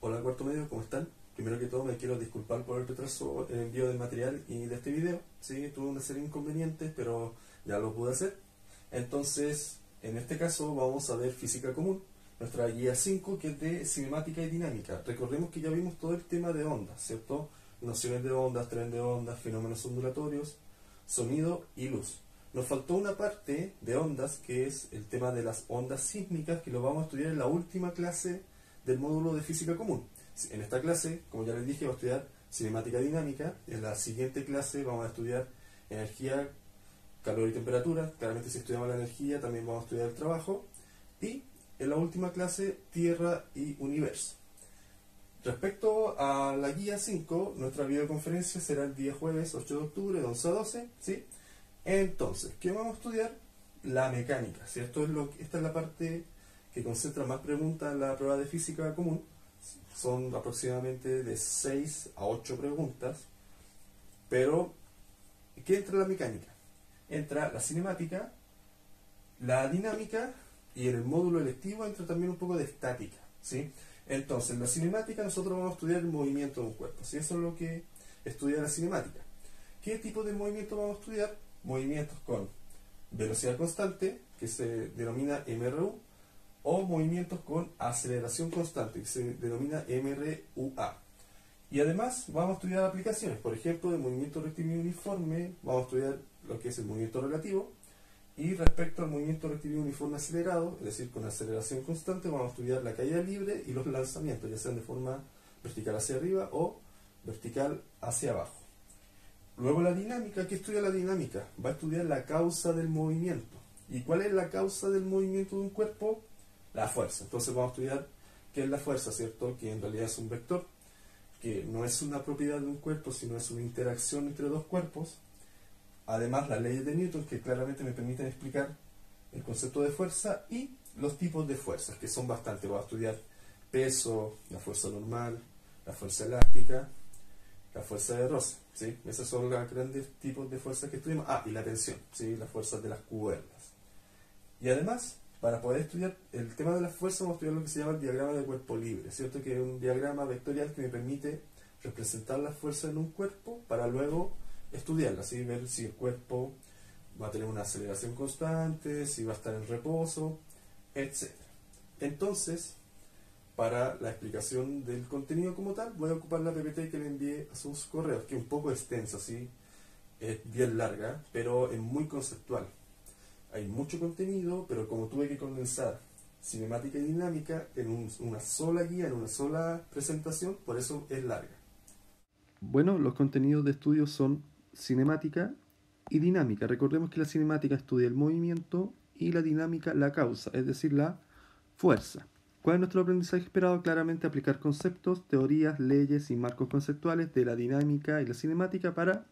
Hola cuarto medio, ¿cómo están? Primero que todo me quiero disculpar por el retraso en el envío del material y de este video. Sí, tuve una serie de inconvenientes, pero ya lo pude hacer. Entonces, en este caso vamos a ver física común, nuestra guía 5 que es de cinemática y dinámica. Recordemos que ya vimos todo el tema de ondas, ¿cierto? Nociones de ondas, tren de ondas, fenómenos ondulatorios, sonido y luz. Nos faltó una parte de ondas que es el tema de las ondas sísmicas, que lo vamos a estudiar en la última clase del módulo de física común. En esta clase, como ya les dije, vamos a estudiar cinemática dinámica. En la siguiente clase vamos a estudiar energía, calor y temperatura. Claramente si estudiamos la energía también vamos a estudiar el trabajo. Y en la última clase, tierra y universo. Respecto a la guía 5, nuestra videoconferencia será el día jueves 8 de octubre de 11 a 12, ¿sí? Entonces, ¿qué vamos a estudiar? La mecánica, ¿sí? Esta es la parte que concentra más preguntas en la prueba de física común. Son aproximadamente de 6 a 8 preguntas. Pero, ¿qué entra en la mecánica? Entra la cinemática, la dinámica y en el módulo electivo entra también un poco de estática, ¿sí? Entonces, en la cinemática nosotros vamos a estudiar el movimiento de un cuerpo, ¿sí? Eso es lo que estudia la cinemática. ¿Qué tipo de movimiento vamos a estudiar? Movimientos con velocidad constante, que se denomina MRU, o movimientos con aceleración constante, que se denomina MRUA. Y además vamos a estudiar aplicaciones, por ejemplo, de movimiento rectilíneo uniforme, vamos a estudiar lo que es el movimiento relativo, y respecto al movimiento rectilíneo uniforme acelerado, es decir, con aceleración constante, vamos a estudiar la caída libre y los lanzamientos, ya sean de forma vertical hacia arriba o vertical hacia abajo. Luego la dinámica. ¿Qué estudia la dinámica? Va a estudiar la causa del movimiento. ¿Y cuál es la causa del movimiento de un cuerpo? La fuerza. Entonces vamos a estudiar qué es la fuerza, ¿cierto? Que en realidad es un vector, que no es una propiedad de un cuerpo, sino es una interacción entre dos cuerpos. Además, las leyes de Newton, que claramente me permiten explicar el concepto de fuerza y los tipos de fuerzas, que son bastante. Vamos a estudiar peso, la fuerza normal, la fuerza elástica, la fuerza de roce, ¿sí? Esos son los grandes tipos de fuerzas que estudiamos. Ah, y la tensión, ¿sí? Las fuerzas de las cuerdas. Y además, para poder estudiar el tema de las fuerzas, vamos a estudiar lo que se llama el diagrama de cuerpo libre, ¿cierto? Que es un diagrama vectorial que me permite representar las fuerzas en un cuerpo para luego estudiarlas, ¿sí? Ver si el cuerpo va a tener una aceleración constante, si va a estar en reposo, etc. Entonces, para la explicación del contenido como tal, voy a ocupar la PPT que le envié a sus correos, que es un poco extensa, ¿sí? Es bien larga, pero es muy conceptual. Hay mucho contenido, pero como tuve que condensar cinemática y dinámica en una sola guía, en una sola presentación, por eso es larga. Bueno, los contenidos de estudio son cinemática y dinámica. Recordemos que la cinemática estudia el movimiento y la dinámica la causa, es decir, la fuerza. ¿Cuál es nuestro aprendizaje esperado? Claramente aplicar conceptos, teorías, leyes y marcos conceptuales de la dinámica y la cinemática para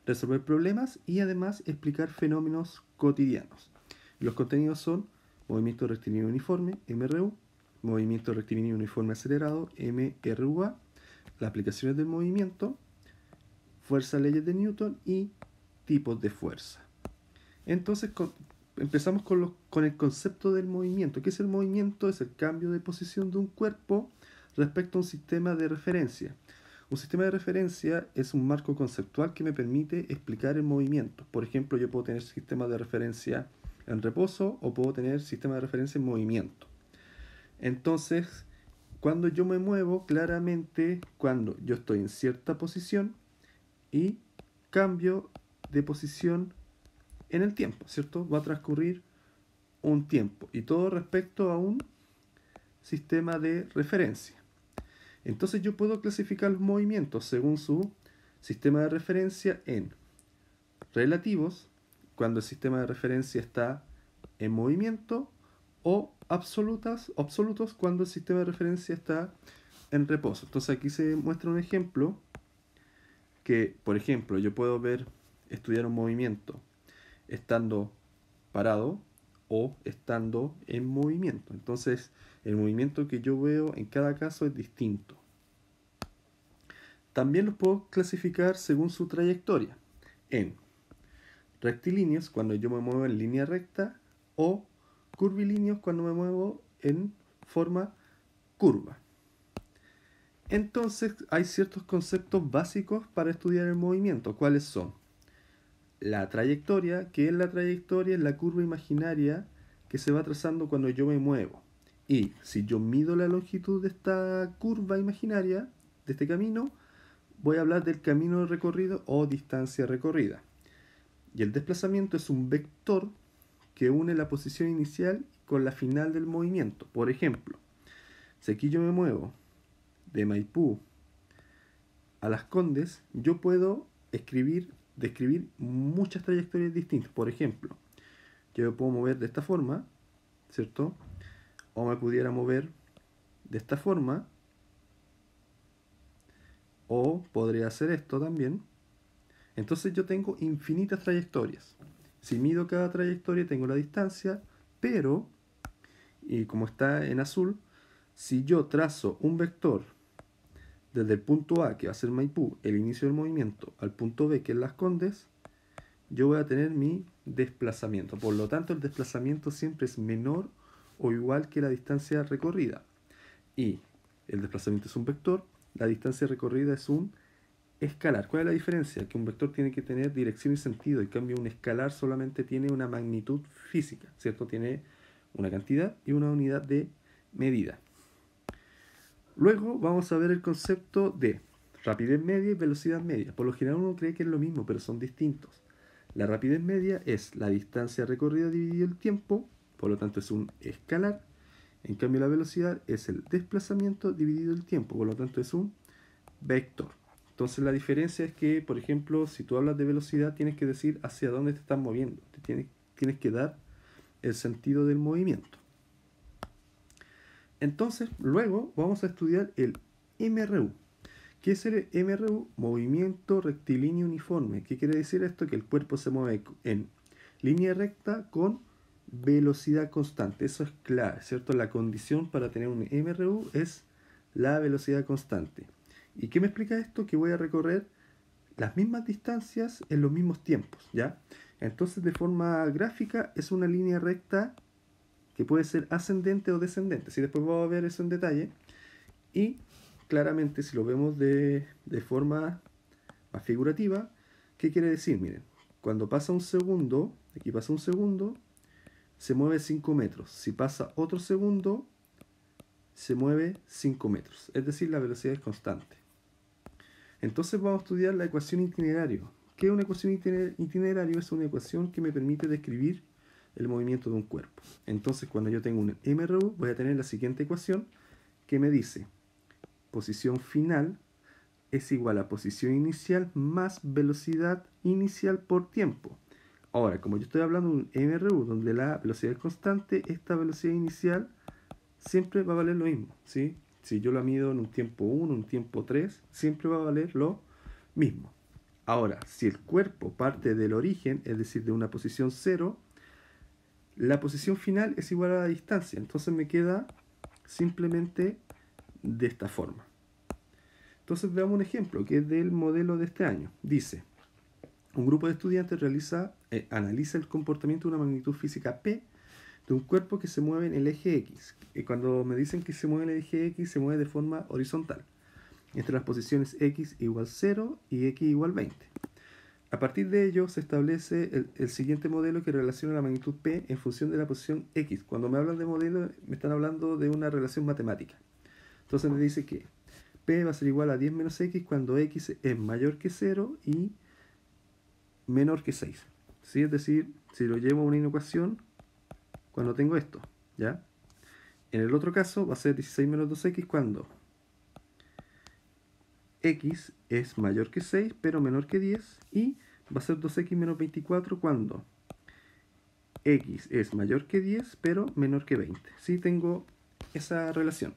resolver problemas y además explicar fenómenos cotidianos. Los contenidos son movimiento rectilíneo uniforme, MRU, movimiento rectilíneo uniforme acelerado, MRUA, las aplicaciones del movimiento, fuerza, leyes de Newton y tipos de fuerza. Entonces empezamos con el concepto del movimiento. ¿Qué es el movimiento? Es el cambio de posición de un cuerpo respecto a un sistema de referencia. Un sistema de referencia es un marco conceptual que me permite explicar el movimiento. Por ejemplo, yo puedo tener sistema de referencia en reposo o puedo tener sistema de referencia en movimiento. Entonces, cuando yo me muevo, claramente, cuando yo estoy en cierta posición y cambio de posición en el tiempo, ¿cierto? Va a transcurrir un tiempo y todo respecto a un sistema de referencia. Entonces yo puedo clasificar los movimientos según su sistema de referencia en relativos, cuando el sistema de referencia está en movimiento, o absolutos, cuando el sistema de referencia está en reposo. Entonces aquí se muestra un ejemplo que, por ejemplo, yo puedo estudiar un movimiento estando parado o estando en movimiento. Entonces, el movimiento que yo veo en cada caso es distinto. También los puedo clasificar según su trayectoria, en rectilíneos cuando yo me muevo en línea recta o curvilíneos cuando me muevo en forma curva. Entonces hay ciertos conceptos básicos para estudiar el movimiento. ¿Cuáles son? La trayectoria. ¿Qué es la trayectoria? Es la curva imaginaria que se va trazando cuando yo me muevo. Y si yo mido la longitud de esta curva imaginaria, de este camino, voy a hablar del camino recorrido o distancia recorrida. Y el desplazamiento es un vector que une la posición inicial con la final del movimiento. Por ejemplo, si aquí yo me muevo de Maipú a Las Condes, yo puedo describir muchas trayectorias distintas. Por ejemplo, yo me puedo mover de esta forma, ¿cierto? O me pudiera mover de esta forma, o podría hacer esto también. Entonces yo tengo infinitas trayectorias. Si mido cada trayectoria tengo la distancia, pero, y como está en azul, si yo trazo un vector desde el punto A, que va a ser Maipú, el inicio del movimiento, al punto B, que es Las Condes, yo voy a tener mi desplazamiento. Por lo tanto, el desplazamiento siempre es menor o igual que la distancia recorrida. Y el desplazamiento es un vector, la distancia recorrida es un escalar. ¿Cuál es la diferencia? Que un vector tiene que tener dirección y sentido, en cambio un escalar solamente tiene una magnitud física, ¿cierto? Tiene una cantidad y una unidad de medida. Luego vamos a ver el concepto de rapidez media y velocidad media. Por lo general uno cree que es lo mismo, pero son distintos. La rapidez media es la distancia recorrida dividido el tiempo, por lo tanto es un escalar. En cambio la velocidad es el desplazamiento dividido el tiempo, por lo tanto es un vector. Entonces la diferencia es que, por ejemplo, si tú hablas de velocidad tienes que decir hacia dónde te estás moviendo. Tienes que dar el sentido del movimiento. Entonces, luego vamos a estudiar el MRU. ¿Qué es el MRU? Movimiento rectilíneo uniforme. ¿Qué quiere decir esto? Que el cuerpo se mueve en línea recta con velocidad constante. Eso es clave, ¿cierto? La condición para tener un MRU es la velocidad constante. ¿Y qué me explica esto? Que voy a recorrer las mismas distancias en los mismos tiempos, ¿ya? Entonces, de forma gráfica, es una línea recta que puede ser ascendente o descendente. Si después vamos a ver eso en detalle. Y claramente, si lo vemos de forma más figurativa, ¿qué quiere decir? Miren, cuando pasa un segundo, aquí pasa un segundo, se mueve 5 metros. Si pasa otro segundo, se mueve 5 metros. Es decir, la velocidad es constante. Entonces vamos a estudiar la ecuación itinerario. ¿Qué es una ecuación itinerario? Es una ecuación que me permite describir el movimiento de un cuerpo. Entonces, cuando yo tengo un MRU, voy a tener la siguiente ecuación que me dice posición final es igual a posición inicial más velocidad inicial por tiempo. Ahora, como yo estoy hablando de un MRU donde la velocidad es constante, esta velocidad inicial siempre va a valer lo mismo, ¿sí? Si yo la mido en un tiempo 1, un tiempo 3, siempre va a valer lo mismo. Ahora, si el cuerpo parte del origen, es decir, de una posición 0, la posición final es igual a la distancia. Entonces me queda simplemente de esta forma. Entonces veamos un ejemplo que es del modelo de este año. Dice, un grupo de estudiantes analiza el comportamiento de una magnitud física P de un cuerpo que se mueve en el eje X. Y cuando me dicen que se mueve en el eje X, se mueve de forma horizontal, entre las posiciones X igual 0 y X igual 20. A partir de ello se establece el siguiente modelo que relaciona la magnitud P en función de la posición X. Cuando me hablan de modelo, me están hablando de una relación matemática. Entonces me dice que P va a ser igual a 10 menos X cuando X es mayor que 0 y menor que 6. ¿Sí? Es decir, si lo llevo a una inecuación, cuando tengo esto, ¿ya? En el otro caso va a ser 16 menos 2X cuando X es mayor que 6 pero menor que 10, y va a ser 2X menos 24 cuando X es mayor que 10 pero menor que 20. ¿Sí? Tengo esa relación.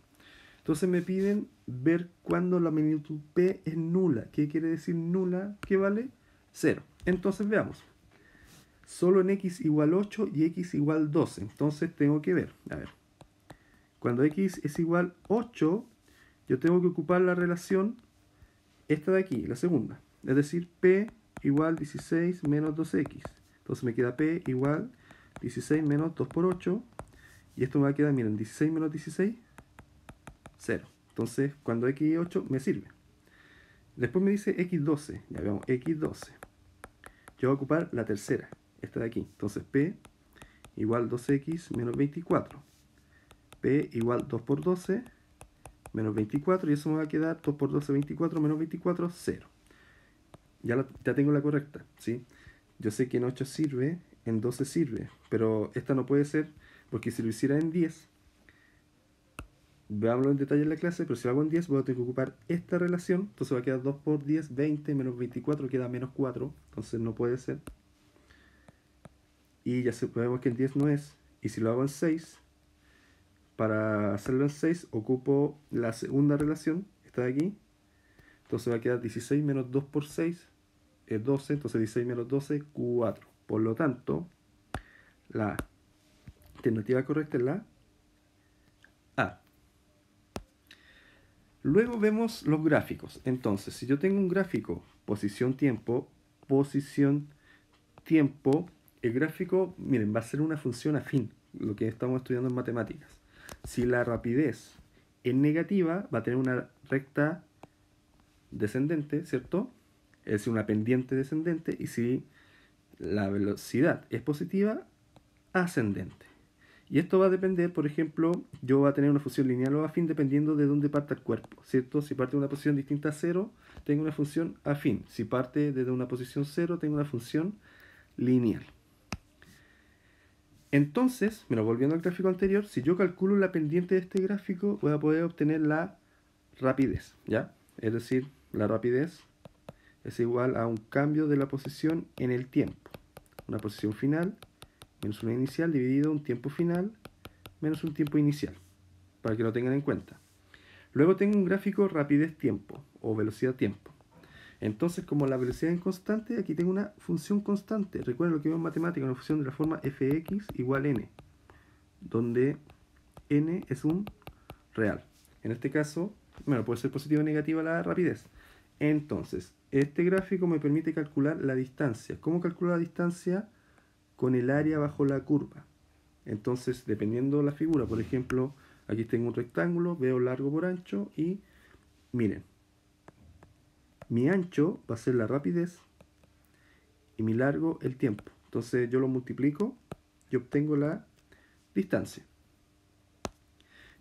Entonces me piden ver cuando la magnitud P es nula. ¿Qué quiere decir nula? Que vale 0. Entonces veamos. Solo en X igual 8 y X igual 12. Entonces tengo que ver. A ver. Cuando X es igual 8, yo tengo que ocupar la relación esta de aquí, la segunda. Es decir, P igual 16 menos 2X. Entonces me queda P igual 16 menos 2 por 8. Y esto me va a quedar, miren, 16 menos 16, 0. Entonces, cuando x es 8, me sirve. Después me dice x12. Ya veamos, x12. Yo voy a ocupar la tercera, esta de aquí. Entonces, p igual 2x menos 24. P igual 2 por 12 menos 24. Y eso me va a quedar 2 por 12, 24 menos 24, 0. Ya tengo la correcta, ¿sí? Yo sé que en 8 sirve, en 12 sirve, pero esta no puede ser, porque si lo hiciera en 10, veámoslo en detalle en la clase, pero si lo hago en 10 voy a tener que ocupar esta relación, entonces va a quedar 2 por 10, 20, menos 24 queda menos 4, entonces no puede ser. Y ya sabemos que en 10 no es, y si lo hago en 6, para hacerlo en 6 ocupo la segunda relación, esta de aquí, entonces va a quedar 16 menos 2 por 6, es 12, entonces 16 menos 12, 4. Por lo tanto, la alternativa correcta es la A. Luego vemos los gráficos. Entonces, si yo tengo un gráfico posición-tiempo, el gráfico, miren, va a ser una función afín, lo que estamos estudiando en matemáticas. Si la rapidez es negativa, va a tener una recta descendente, ¿cierto? Es decir, una pendiente descendente. Y si la velocidad es positiva, ascendente. Y esto va a depender, por ejemplo, yo voy a tener una función lineal o afín dependiendo de dónde parta el cuerpo, ¿cierto? Si parte de una posición distinta a 0, tengo una función afín. Si parte desde una posición 0, tengo una función lineal. Entonces, volviendo al gráfico anterior, si yo calculo la pendiente de este gráfico, voy a poder obtener la rapidez, ¿ya? Es decir, la rapidez es igual a un cambio de la posición en el tiempo. Una posición final menos una inicial dividido un tiempo final menos un tiempo inicial, para que lo tengan en cuenta. Luego tengo un gráfico rapidez-tiempo o velocidad-tiempo. Entonces, como la velocidad es constante, aquí tengo una función constante. Recuerden lo que vimos en matemática, una función de la forma fx igual n, donde n es un real. En este caso, puede ser positiva o negativa la rapidez. Entonces, este gráfico me permite calcular la distancia. ¿Cómo calculo la distancia? Con el área bajo la curva. Entonces, dependiendo de la figura, por ejemplo, aquí tengo un rectángulo, veo largo por ancho y miren, mi ancho va a ser la rapidez y mi largo el tiempo. Entonces yo lo multiplico y obtengo la distancia.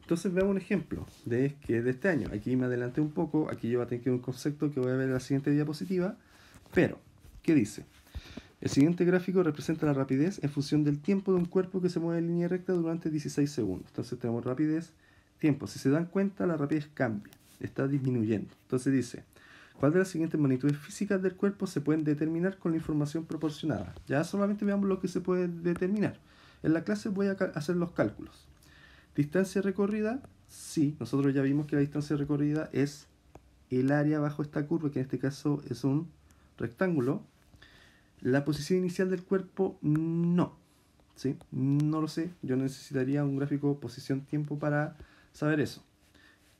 Entonces veamos un ejemplo de este año. Aquí me adelanté un poco, aquí yo voy a tener que ver un concepto que voy a ver en la siguiente diapositiva, pero, ¿qué dice? El siguiente gráfico representa la rapidez en función del tiempo de un cuerpo que se mueve en línea recta durante 16 segundos. Entonces tenemos rapidez, tiempo. Si se dan cuenta, la rapidez cambia, está disminuyendo. Entonces dice, ¿cuál de las siguientes magnitudes físicas del cuerpo se pueden determinar con la información proporcionada? Ya solamente veamos lo que se puede determinar. En la clase voy a hacer los cálculos. Distancia recorrida, sí, nosotros ya vimos que la distancia recorrida es el área bajo esta curva, que en este caso es un rectángulo. La posición inicial del cuerpo, no. ¿Sí? No lo sé. Yo necesitaría un gráfico posición-tiempo para saber eso.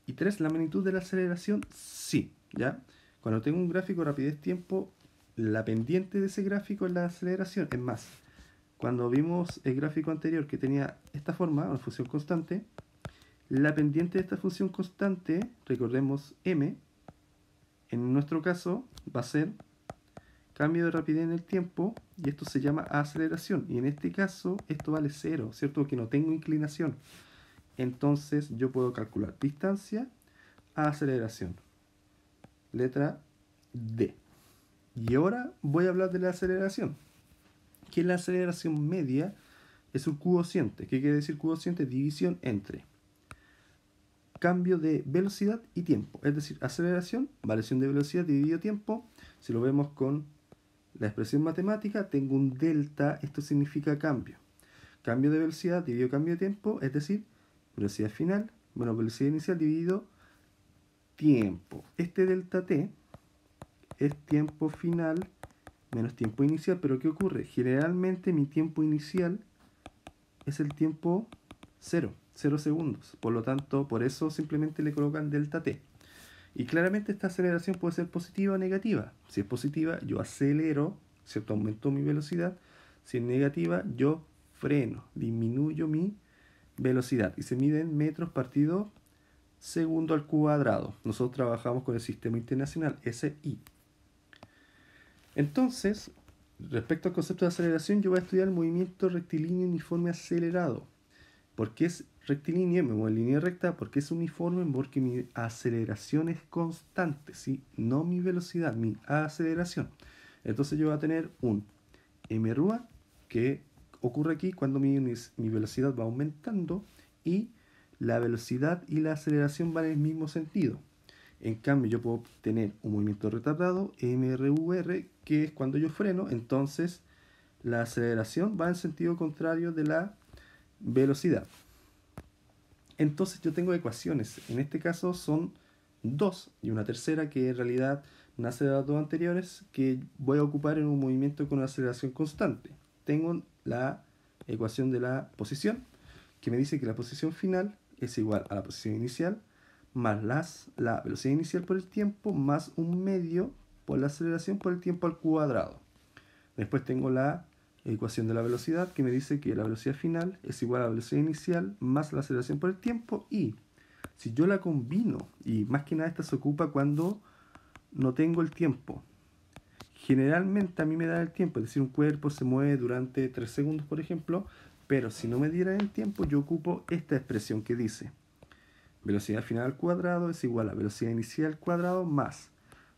Y 3, la magnitud de la aceleración, sí. ¿Ya? Cuando tengo un gráfico rapidez-tiempo, la pendiente de ese gráfico es la aceleración. Es más, cuando vimos el gráfico anterior que tenía esta forma, una función constante, la pendiente de esta función constante, recordemos m, en nuestro caso va a ser cambio de rapidez en el tiempo, y esto se llama aceleración. Y en este caso, esto vale 0, ¿cierto? Porque no tengo inclinación. Entonces, yo puedo calcular distancia a aceleración. Letra D. Y ahora voy a hablar de la aceleración. Que la aceleración media es un cociente. ¿Qué quiere decir cociente? División entre cambio de velocidad y tiempo. Es decir, aceleración, variación de velocidad dividido tiempo. Si lo vemos con la expresión matemática, tengo un delta, esto significa cambio. Cambio de velocidad dividido cambio de tiempo, es decir, velocidad final menos velocidad inicial dividido tiempo. Este delta t es tiempo final menos tiempo inicial, pero ¿qué ocurre? Generalmente mi tiempo inicial es el tiempo 0 segundos. Por lo tanto, por eso simplemente le colocan delta t. Y claramente esta aceleración puede ser positiva o negativa. Si es positiva, yo acelero, ¿cierto? Aumento mi velocidad. Si es negativa, yo freno, disminuyo mi velocidad. Y se mide en metros partido segundo al cuadrado. Nosotros trabajamos con el sistema internacional, SI. Entonces, respecto al concepto de aceleración, yo voy a estudiar el movimiento rectilíneo uniforme acelerado. ¿Por qué es rectilíneo? Me muevo en línea recta. ¿Por qué es uniforme? Porque mi aceleración es constante, ¿sí? No mi velocidad, mi aceleración. Entonces yo voy a tener un mRUA, que ocurre aquí cuando mi velocidad va aumentando y la velocidad y la aceleración van en el mismo sentido. En cambio, yo puedo tener un movimiento retardado, MRUR, que es cuando yo freno, entonces la aceleración va en sentido contrario de la velocidad. Entonces yo tengo ecuaciones, en este caso son dos y una tercera que en realidad nace de las dos anteriores, que voy a ocupar en un movimiento con aceleración constante. Tengo la ecuación de la posición, que me dice que la posición final es igual a la posición inicial más la velocidad inicial por el tiempo más un medio por la aceleración por el tiempo al cuadrado. Después tengo la ecuación de la velocidad, que me dice que la velocidad final es igual a la velocidad inicial más la aceleración por el tiempo, y si yo la combino, y más que nada esta se ocupa cuando no tengo el tiempo. Generalmente a mí me da el tiempo, es decir, un cuerpo se mueve durante 3 segundos, por ejemplo, pero si no me diera el tiempo, yo ocupo esta expresión que dice velocidad final al cuadrado es igual a velocidad inicial al cuadrado más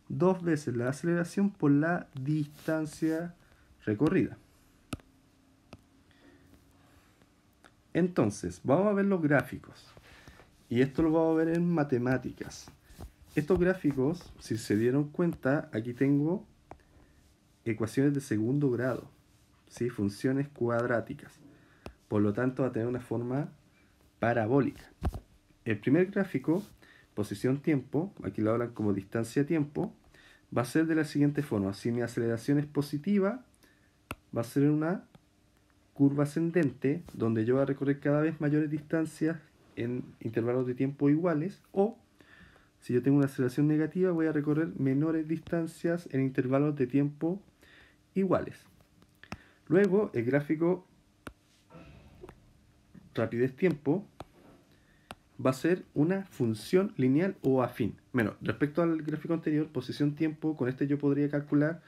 2 veces la aceleración por la distancia recorrida. Entonces, vamos a ver los gráficos. Y esto lo vamos a ver en matemáticas. Estos gráficos, si se dieron cuenta, aquí tengo ecuaciones de segundo grado, ¿sí? Funciones cuadráticas. Por lo tanto, va a tener una forma parabólica. El primer gráfico, posición-tiempo, aquí lo hablan como distancia-tiempo, va a ser de la siguiente forma. Si mi aceleración es positiva, va a ser una curva ascendente, donde yo voy a recorrer cada vez mayores distancias en intervalos de tiempo iguales, o si yo tengo una aceleración negativa, voy a recorrer menores distancias en intervalos de tiempo iguales. Luego, el gráfico rapidez-tiempo va a ser una función lineal o afín. Bueno, respecto al gráfico anterior, posición-tiempo, con este yo podría calcular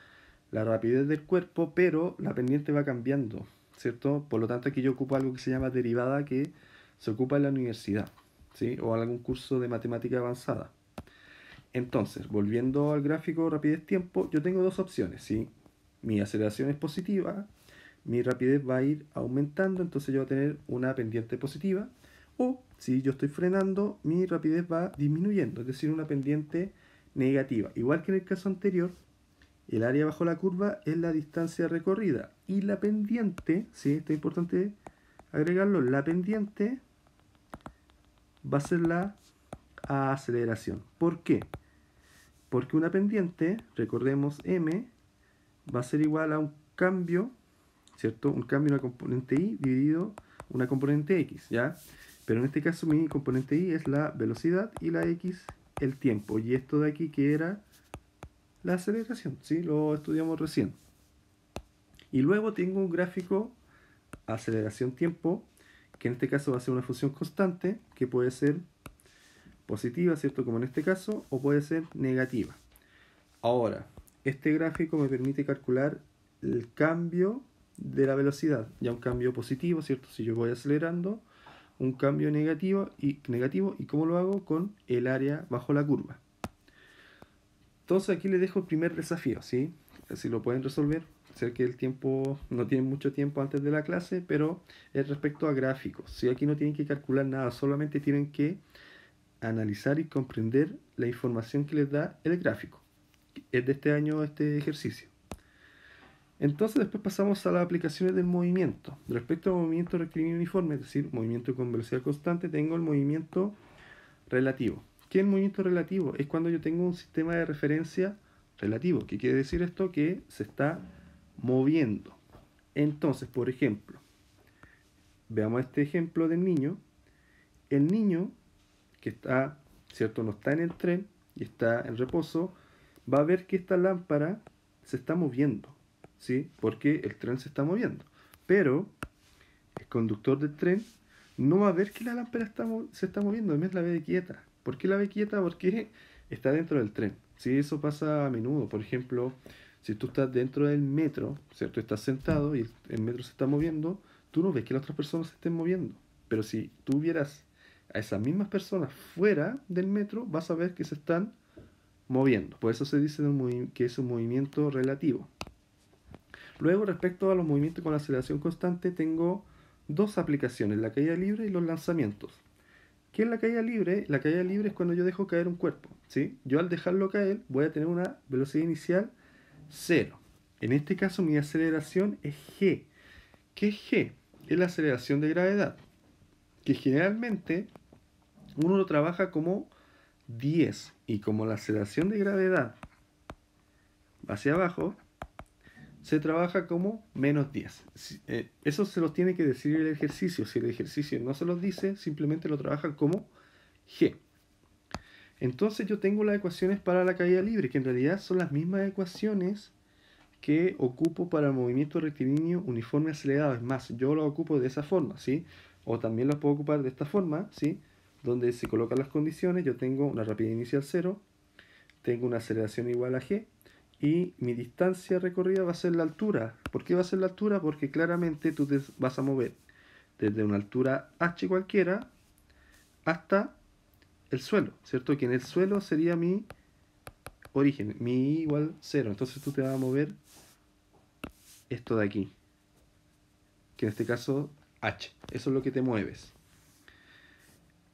la rapidez del cuerpo, pero la pendiente va cambiando, ¿cierto? Por lo tanto, aquí yo ocupo algo que se llama derivada, que se ocupa en la universidad, ¿sí? O en algún curso de matemática avanzada. Entonces, volviendo al gráfico rapidez-tiempo, yo tengo dos opciones, ¿sí? Mi aceleración es positiva, mi rapidez va a ir aumentando, entonces yo voy a tener una pendiente positiva, o si yo estoy frenando, mi rapidez va disminuyendo, es decir, una pendiente negativa. Igual que en el caso anterior, el área bajo la curva es la distancia recorrida y la pendiente, ¿sí? Esto es importante agregarlo, la pendiente va a ser la aceleración. ¿Por qué? Porque una pendiente, recordemos m, va a ser igual a un cambio, ¿cierto? Un cambio en la componente y dividido una componente x, ¿ya? Pero en este caso mi componente y es la velocidad y la x el tiempo. Y esto de aquí que era la aceleración, ¿sí? Lo estudiamos recién. Y luego tengo un gráfico aceleración-tiempo, que en este caso va a ser una función constante, que puede ser positiva, ¿cierto? Como en este caso, o puede ser negativa. Ahora, este gráfico me permite calcular el cambio de la velocidad, ya un cambio positivo, ¿cierto? Si yo voy acelerando, un cambio negativo, y ¿cómo lo hago? Con el área bajo la curva. Entonces aquí les dejo el primer desafío, ¿sí? Si lo pueden resolver. Sé que el tiempo, no tienen mucho tiempo antes de la clase, pero es respecto a gráficos. ¿Sí? Aquí no tienen que calcular nada, solamente tienen que analizar y comprender la información que les da el gráfico. Es de este año este ejercicio. Entonces después pasamos a las aplicaciones del movimiento. Respecto al movimiento rectilíneo uniforme, es decir, movimiento con velocidad constante, tengo el movimiento relativo. ¿Qué es el movimiento relativo? Es cuando yo tengo un sistema de referencia relativo. ¿Qué quiere decir esto? Que se está moviendo. Entonces, por ejemplo, veamos este ejemplo del niño. El niño que está, ¿cierto? No está en el tren y está en reposo, va a ver que esta lámpara se está moviendo, ¿sí? Porque el tren se está moviendo. Pero el conductor del tren no va a ver que la lámpara se está moviendo, además la ve quieta. ¿Por qué la ve quieta? Porque está dentro del tren. Sí, eso pasa a menudo. Por ejemplo, si tú estás dentro del metro, ¿cierto? Estás sentado y el metro se está moviendo, tú no ves que las otras personas se estén moviendo. Pero si tú vieras a esas mismas personas fuera del metro, vas a ver que se están moviendo. Por eso se dice que es un movimiento relativo. Luego, respecto a los movimientos con aceleración constante, tengo dos aplicaciones, la caída libre y los lanzamientos. ¿Qué es la caída libre? La caída libre es cuando yo dejo caer un cuerpo, ¿sí? Yo al dejarlo caer voy a tener una velocidad inicial cero. En este caso mi aceleración es g. ¿Qué es g? Es la aceleración de gravedad, que generalmente uno lo trabaja como 10, y como la aceleración de gravedad va hacia abajo, se trabaja como menos 10. Eso se los tiene que decir el ejercicio. Si el ejercicio no se los dice, simplemente lo trabajan como g. Entonces yo tengo las ecuaciones para la caída libre, que en realidad son las mismas ecuaciones que ocupo para el movimiento rectilíneo uniforme acelerado. Es más, yo lo ocupo de esa forma, ¿sí? O también lo puedo ocupar de esta forma, ¿sí? Donde se colocan las condiciones. Yo tengo una rapidez inicial 0, tengo una aceleración igual a g, y mi distancia recorrida va a ser la altura. ¿Por qué va a ser la altura? Porque claramente tú te vas a mover desde una altura h cualquiera hasta el suelo, ¿cierto? Que en el suelo sería mi origen, mi i igual 0. Entonces tú te vas a mover esto de aquí, que en este caso h. Eso es lo que te mueves.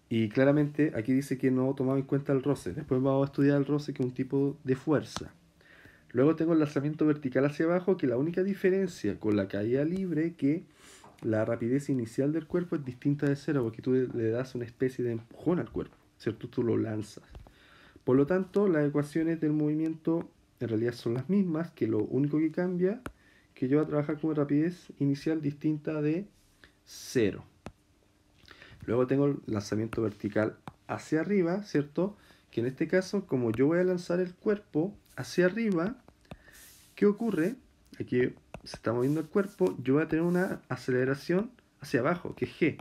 Y claramente aquí dice que no tomaba en cuenta el roce. Después vamos a estudiar el roce, que es un tipo de fuerza. Luego tengo el lanzamiento vertical hacia abajo, que la única diferencia con la caída libre es que la rapidez inicial del cuerpo es distinta de cero, porque tú le das una especie de empujón al cuerpo, ¿cierto? Tú lo lanzas. Por lo tanto, las ecuaciones del movimiento en realidad son las mismas, que lo único que cambia que yo voy a trabajar con rapidez inicial distinta de cero. Luego tengo el lanzamiento vertical hacia arriba, ¿cierto? Que en este caso, como yo voy a lanzar el cuerpo hacia arriba, ¿qué ocurre? Aquí se está moviendo el cuerpo, yo voy a tener una aceleración hacia abajo, que es g.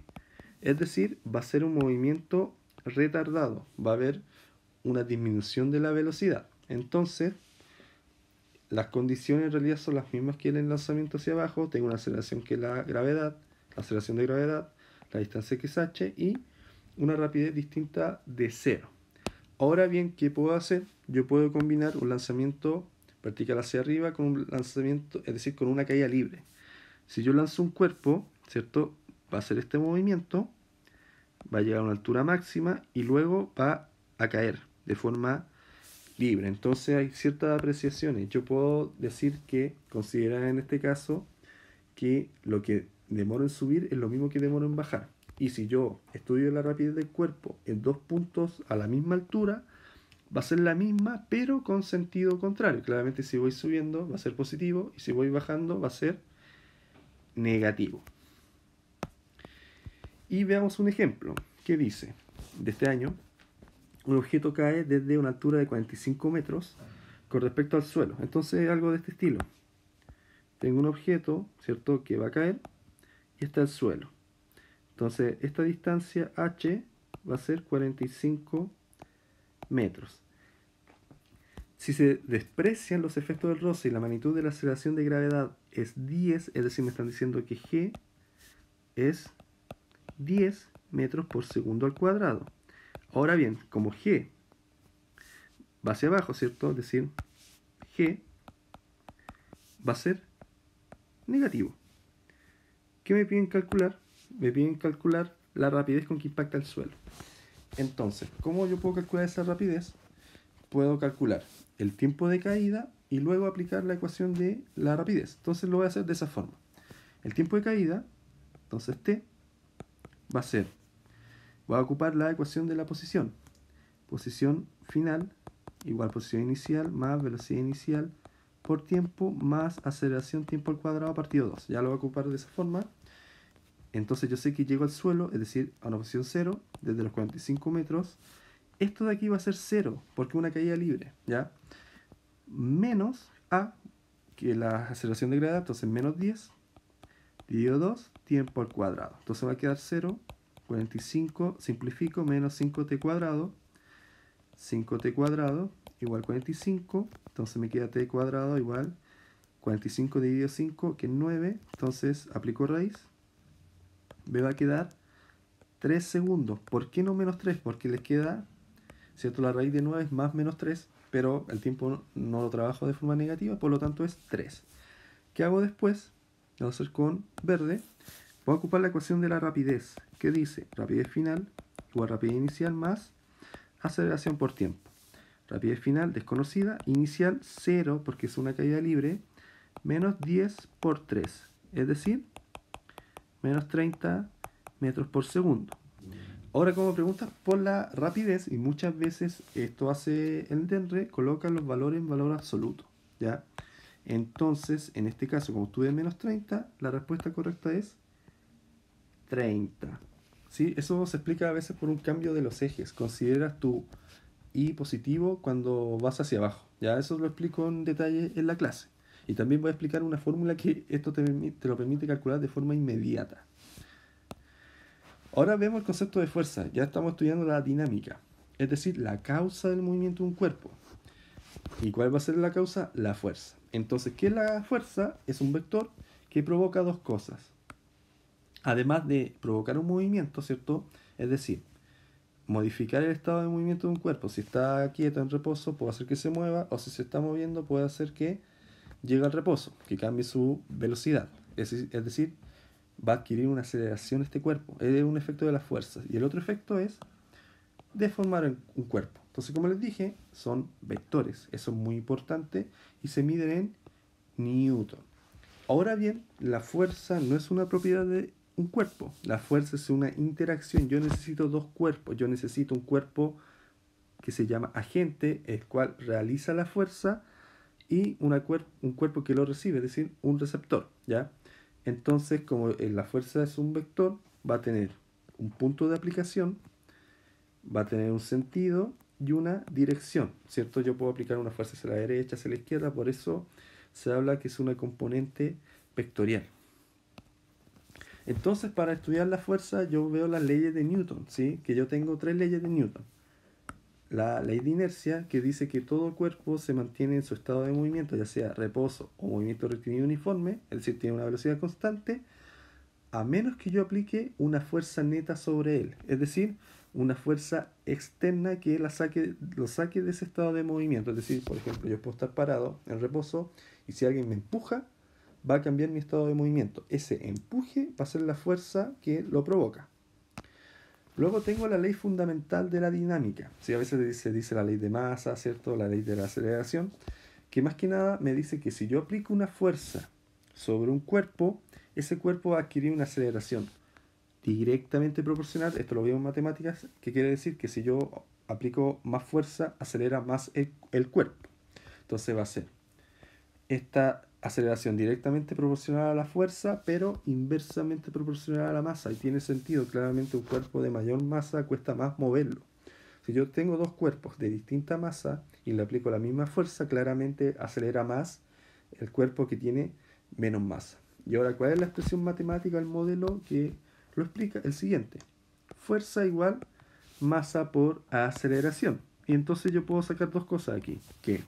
Es decir, va a ser un movimiento retardado, va a haber una disminución de la velocidad. Entonces, las condiciones en realidad son las mismas que en el lanzamiento hacia abajo. Tengo una aceleración que es la gravedad, la aceleración de gravedad, la distancia que es h, y una rapidez distinta de 0. Ahora bien, ¿qué puedo hacer? Yo puedo combinar un lanzamiento vertical hacia arriba con un lanzamiento, es decir, con una caída libre. Si yo lanzo un cuerpo, ¿cierto? Va a hacer este movimiento, va a llegar a una altura máxima y luego va a caer de forma libre. Entonces hay ciertas apreciaciones. Yo puedo decir que, considerar en este caso, que lo que demoro en subir es lo mismo que demoro en bajar. Y si yo estudio la rapidez del cuerpo en dos puntos a la misma altura, va a ser la misma, pero con sentido contrario. Claramente si voy subiendo va a ser positivo, y si voy bajando va a ser negativo. Y veamos un ejemplo que dice, de este año, un objeto cae desde una altura de 45 metros con respecto al suelo. Entonces algo de este estilo. Tengo un objeto, ¿cierto?, que va a caer y está el suelo. Entonces esta distancia h va a ser 45 metros. Si se desprecian los efectos del roce y la magnitud de la aceleración de gravedad es 10, es decir, me están diciendo que g es 10 metros por segundo al cuadrado. Ahora bien, como g va hacia abajo, ¿cierto? Es decir, g va a ser negativo. ¿Qué me piden calcular? Me piden calcular la rapidez con que impacta el suelo. Entonces, ¿cómo yo puedo calcular esa rapidez? Puedo calcular el tiempo de caída y luego aplicar la ecuación de la rapidez. Entonces lo voy a hacer de esa forma. El tiempo de caída, entonces t, va a ser, voy a ocupar la ecuación de la posición. Posición final igual posición inicial más velocidad inicial por tiempo más aceleración tiempo al cuadrado partido 2. Ya lo voy a ocupar de esa forma. Entonces yo sé que llego al suelo, es decir, a una posición 0, desde los 45 metros. Esto de aquí va a ser 0, porque es una caída libre, ¿ya? Menos a, que la aceleración de gravedad, entonces menos 10, dividido 2, tiempo al cuadrado. Entonces va a quedar 0, 45, simplifico, menos 5t cuadrado, 5t cuadrado igual 45. Entonces me queda t cuadrado igual 45 dividido 5, que es 9. Entonces aplico raíz. Me va a quedar 3 segundos. ¿Por qué no menos 3? Porque les queda, ¿cierto? La raíz de 9 es más menos 3, pero el tiempo no lo trabajo de forma negativa, por lo tanto es 3. ¿Qué hago después? Lo voy a hacer con verde. Voy a ocupar la ecuación de la rapidez, que dice rapidez final igual rapidez inicial más aceleración por tiempo. Rapidez final desconocida, inicial 0 porque es una caída libre, menos 10 por 3, es decir, menos 30 metros por segundo. Ahora, como preguntas por la rapidez, y muchas veces esto hace el DENRE, coloca los valores en valor absoluto, ¿ya? Entonces, en este caso, como tuve menos 30, la respuesta correcta es 30. ¿Sí? Eso se explica a veces por un cambio de los ejes. Consideras tu y positivo cuando vas hacia abajo. Ya eso lo explico en detalle en la clase. Y también voy a explicar una fórmula que esto te lo permite calcular de forma inmediata. Ahora vemos el concepto de fuerza. Ya estamos estudiando la dinámica, es decir, la causa del movimiento de un cuerpo. ¿Y cuál va a ser la causa? La fuerza. Entonces, ¿qué es la fuerza? Es un vector que provoca dos cosas. Además de provocar un movimiento, ¿cierto? Es decir, modificar el estado de movimiento de un cuerpo. Si está quieto en reposo, puede hacer que se mueva, o si se está moviendo, puede hacer que llegue al reposo, que cambie su velocidad. Es decir, va a adquirir una aceleración este cuerpo. Es un efecto de las fuerzas. Y el otro efecto es deformar un cuerpo. Entonces, como les dije, son vectores. Eso es muy importante y se miden en Newton. Ahora bien, la fuerza no es una propiedad de un cuerpo. La fuerza es una interacción. Yo necesito dos cuerpos. Yo necesito un cuerpo que se llama agente, el cual realiza la fuerza, y un cuerpo que lo recibe, es decir, un receptor, ¿ya? Entonces, como la fuerza es un vector, va a tener un punto de aplicación, va a tener un sentido y una dirección, ¿cierto? Yo puedo aplicar una fuerza hacia la derecha, hacia la izquierda, por eso se habla que es una componente vectorial. Entonces, para estudiar la fuerza, yo veo las leyes de Newton, ¿sí? Que yo tengo 3 leyes de Newton. La ley de inercia, que dice que todo cuerpo se mantiene en su estado de movimiento, ya sea reposo o movimiento rectilíneo uniforme, es decir, tiene una velocidad constante, a menos que yo aplique una fuerza neta sobre él, es decir, una fuerza externa que lo saque de ese estado de movimiento. Es decir, por ejemplo, yo puedo estar parado en reposo y si alguien me empuja, va a cambiar mi estado de movimiento. Ese empuje va a ser la fuerza que lo provoca. Luego tengo la ley fundamental de la dinámica. Sí, a veces se dice la ley de masa, ¿cierto? La ley de la aceleración, que más que nada me dice que si yo aplico una fuerza sobre un cuerpo, ese cuerpo va a adquirir una aceleración directamente proporcional. Esto lo veo en matemáticas, que quiere decir que si yo aplico más fuerza, acelera más el cuerpo. Entonces va a ser esta aceleración directamente proporcional a la fuerza, pero inversamente proporcional a la masa. Y tiene sentido, claramente un cuerpo de mayor masa cuesta más moverlo. Si yo tengo dos cuerpos de distinta masa y le aplico la misma fuerza, claramente acelera más el cuerpo que tiene menos masa. Y ahora, ¿cuál es la expresión matemática del modelo que lo explica? El siguiente. Fuerza igual masa por aceleración. Y entonces yo puedo sacar dos cosas aquí. Que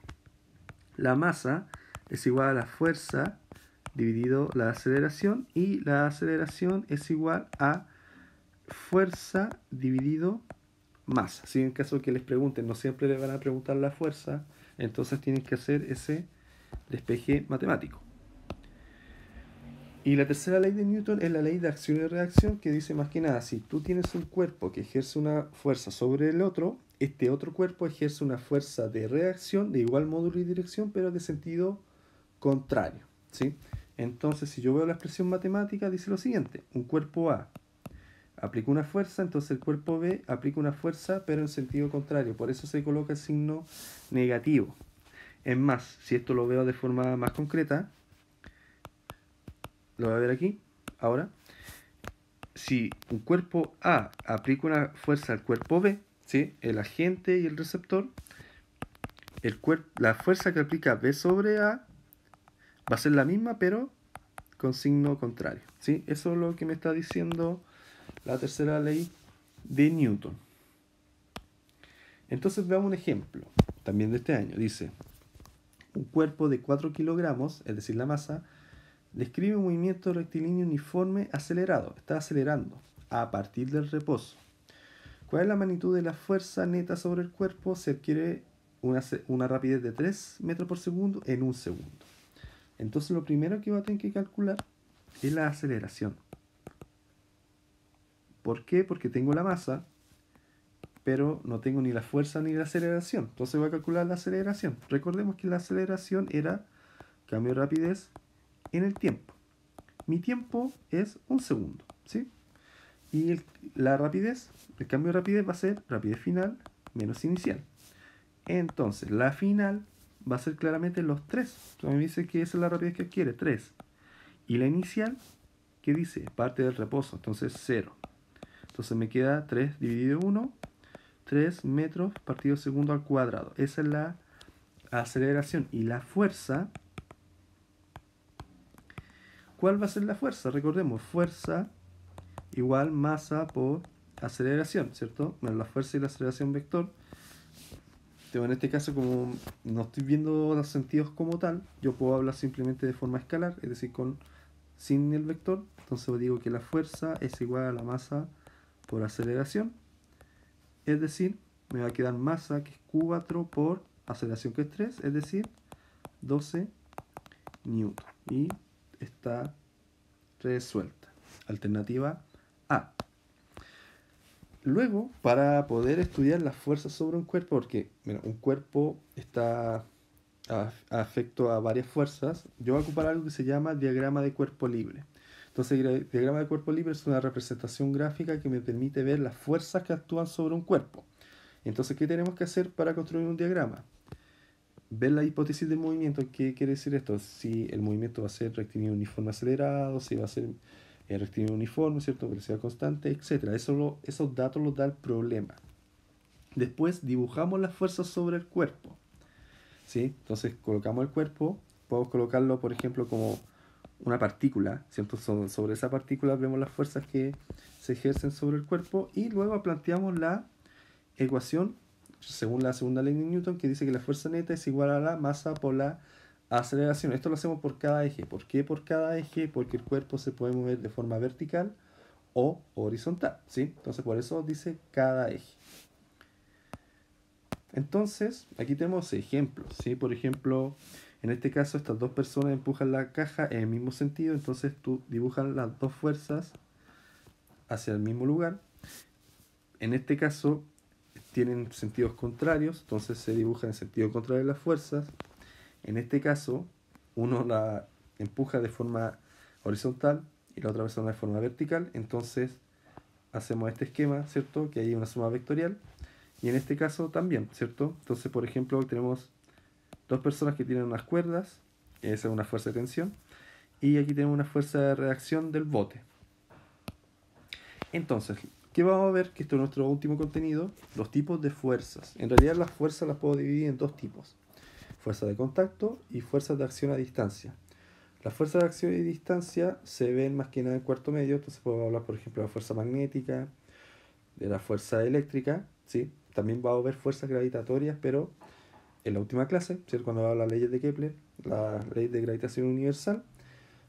la masa es igual a la fuerza dividido la aceleración, y la aceleración es igual a fuerza dividido masa. Si en caso que les pregunten, no siempre les van a preguntar la fuerza, entonces tienen que hacer ese despeje matemático. Y la tercera ley de Newton es la ley de acción y reacción, que dice más que nada, si tú tienes un cuerpo que ejerce una fuerza sobre el otro, este otro cuerpo ejerce una fuerza de reacción de igual módulo y dirección, pero de sentido contrario, ¿sí? Entonces, si yo veo la expresión matemática, dice lo siguiente: un cuerpo A aplica una fuerza, entonces el cuerpo B aplica una fuerza, pero en sentido contrario. Por eso se coloca el signo negativo. Es más, si esto lo veo de forma más concreta, lo voy a ver aquí, ahora. Si un cuerpo A aplica una fuerza al cuerpo B, ¿sí? El agente y el receptor, la fuerza que aplica B sobre A va a ser la misma, pero con signo contrario, ¿sí? Eso es lo que me está diciendo la tercera ley de Newton. Entonces veamos un ejemplo, también de este año. Dice, un cuerpo de 4 kilogramos, es decir, la masa, describe un movimiento rectilíneo uniforme acelerado. Está acelerando a partir del reposo. ¿Cuál es la magnitud de la fuerza neta sobre el cuerpo? Se adquiere una rapidez de 3 metros por segundo en un segundo. Entonces lo primero que va a tener que calcular es la aceleración. ¿Por qué? Porque tengo la masa, pero no tengo ni la fuerza ni la aceleración. Entonces voy a calcular la aceleración. Recordemos que la aceleración era cambio de rapidez en el tiempo. Mi tiempo es un segundo, ¿sí? Y la rapidez, el cambio de rapidez va a ser rapidez final menos inicial. Entonces, la final va a ser claramente los 3. Entonces me dice que esa es la rapidez que adquiere, 3. Y la inicial, ¿qué dice? Parte del reposo, entonces 0. Entonces me queda 3 dividido 1, 3 metros partido segundo al cuadrado. Esa es la aceleración. Y la fuerza, ¿cuál va a ser la fuerza? Recordemos, fuerza igual masa por aceleración, ¿cierto? Bueno, la fuerza y la aceleración vector. Pero en este caso, como no estoy viendo los sentidos como tal, yo puedo hablar simplemente de forma escalar, es decir, sin el vector. Entonces digo que la fuerza es igual a la masa por aceleración. Es decir, me va a quedar masa, que es Q4, por aceleración, que es 3, es decir, 12 newton. Y está resuelta. Alternativa A. Luego, para poder estudiar las fuerzas sobre un cuerpo, porque mira, un cuerpo está afecto a varias fuerzas, yo voy a ocupar algo que se llama diagrama de cuerpo libre. Entonces, el diagrama de cuerpo libre es una representación gráfica que me permite ver las fuerzas que actúan sobre un cuerpo. Entonces, ¿qué tenemos que hacer para construir un diagrama? Ver la hipótesis del movimiento. ¿Qué quiere decir esto? Si el movimiento va a ser rectilíneo uniforme acelerado, si va a ser rectilíneo uniforme, ¿cierto? Velocidad constante, etc. Esos datos los da el problema. Después dibujamos las fuerzas sobre el cuerpo, ¿sí? Entonces colocamos el cuerpo, podemos colocarlo, por ejemplo, como una partícula, ¿cierto? Sobre esa partícula vemos las fuerzas que se ejercen sobre el cuerpo y luego planteamos la ecuación según la segunda ley de Newton, que dice que la fuerza neta es igual a la masa por la aceleración. Esto lo hacemos por cada eje. ¿Por qué por cada eje? Porque el cuerpo se puede mover de forma vertical o horizontal, ¿sí? Entonces por eso dice cada eje. Entonces, aquí tenemos ejemplos, ¿sí? Por ejemplo, en este caso estas dos personas empujan la caja en el mismo sentido, entonces tú dibujas las dos fuerzas hacia el mismo lugar. En este caso tienen sentidos contrarios, entonces se dibuja en sentido contrario las fuerzas. En este caso, uno la empuja de forma horizontal y la otra persona de forma vertical, entonces hacemos este esquema, ¿cierto? Que hay una suma vectorial. Y en este caso también, ¿cierto? Entonces, por ejemplo, tenemos dos personas que tienen unas cuerdas, esa es una fuerza de tensión, y aquí tenemos una fuerza de reacción del bote. Entonces, ¿qué vamos a ver? Que esto es nuestro último contenido, los tipos de fuerzas. En realidad las fuerzas las puedo dividir en dos tipos, fuerza de contacto y fuerzas de acción a distancia. Las fuerzas de acción y distancia se ven más que nada en cuarto medio, entonces puedo hablar, por ejemplo, de la fuerza magnética, de la fuerza eléctrica, ¿sí? También va a haber fuerzas gravitatorias, pero en la última clase, ¿cierto? Cuando va a las leyes de Kepler, la ley de gravitación universal,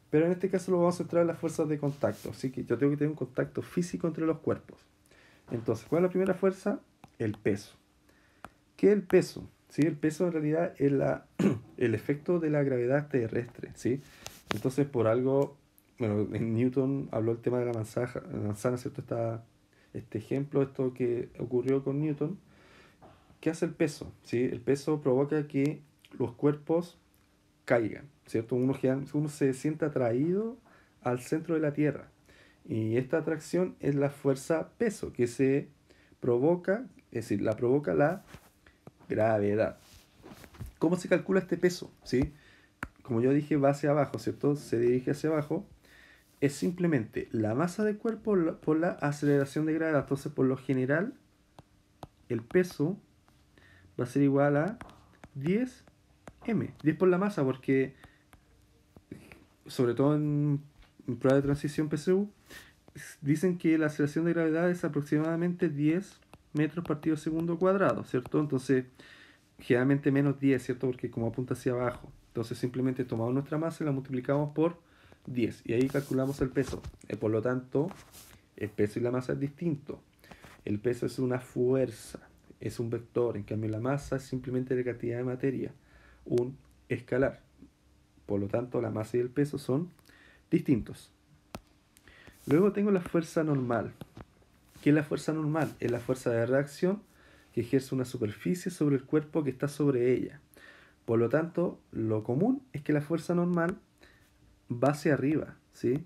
pero en este caso lo vamos a centrar en las fuerzas de contacto, así que yo tengo que tener un contacto físico entre los cuerpos. Entonces, ¿cuál es la primera fuerza? El peso. ¿Qué es el peso? ¿Sí? El peso en realidad es el efecto de la gravedad terrestre, ¿sí? Entonces, por algo, bueno, en Newton habló el tema de la manzana, ¿cierto? Este ejemplo, esto que ocurrió con Newton. ¿Qué hace el peso? ¿Sí? El peso provoca que los cuerpos caigan, ¿cierto? Uno se siente atraído al centro de la Tierra. Y esta atracción es la fuerza peso, que se provoca, es decir, la provoca la gravedad. ¿Cómo se calcula este peso? ¿Sí? Como yo dije, va hacia abajo, ¿cierto? Se dirige hacia abajo. Es simplemente la masa del cuerpo por la aceleración de gravedad. Entonces, por lo general, el peso va a ser igual a 10m. 10 por la masa, porque sobre todo en prueba de transición PSU, dicen que la aceleración de gravedad es aproximadamente 10 metros partido segundo cuadrado, ¿cierto? Entonces, generalmente menos 10, ¿cierto? Porque como apunta hacia abajo. Entonces simplemente tomamos nuestra masa y la multiplicamos por 10. Y ahí calculamos el peso. Por lo tanto, el peso y la masa es distinto. El peso es una fuerza, es un vector. En cambio, la masa es simplemente la cantidad de materia, un escalar. Por lo tanto, la masa y el peso son distintos. Luego tengo la fuerza normal. ¿Qué es la fuerza normal? Es la fuerza de reacción que ejerce una superficie sobre el cuerpo que está sobre ella. Por lo tanto, lo común es que la fuerza normal va hacia arriba, ¿sí?